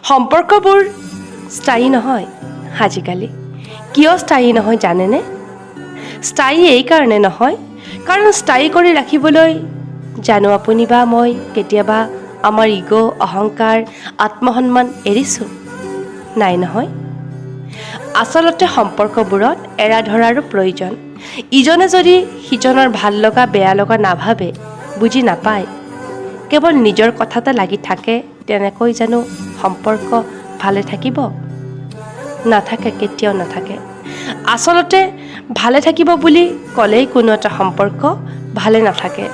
সম্পৰ্কবোৰ স্থায়ী নহয় আজিকালি। কিয় স্থায়ী নহয় জানেনে? স্থায়ী এইকাৰণে নহয়, কাৰণ স্থায়ী কৰি ৰাখিবলৈ জানো আপুনি বা মই কেতিয়াবা আমাৰ ইগ' অহংকাৰ আত্মসন্মান এৰিছোঁ? নাই নহয়। আচলতে সম্পৰ্কবোৰত এৰা ধৰাৰো প্ৰয়োজন। ইজনে যদি সিজনৰ ভাল লগা বেয়া লগা নাভাবে, বুজি নাপায়, কেৱল নিজৰ কথাতে লাগি থাকে, তেনেকৈ জানো সম্পৰ্ক ভালে থাকিব? নাথাকে, কেতিয়াও নাথাকে। আচলতে ভালে থাকিব বুলি ক'লেই কোনো এটা সম্পৰ্ক ভালে নাথাকে।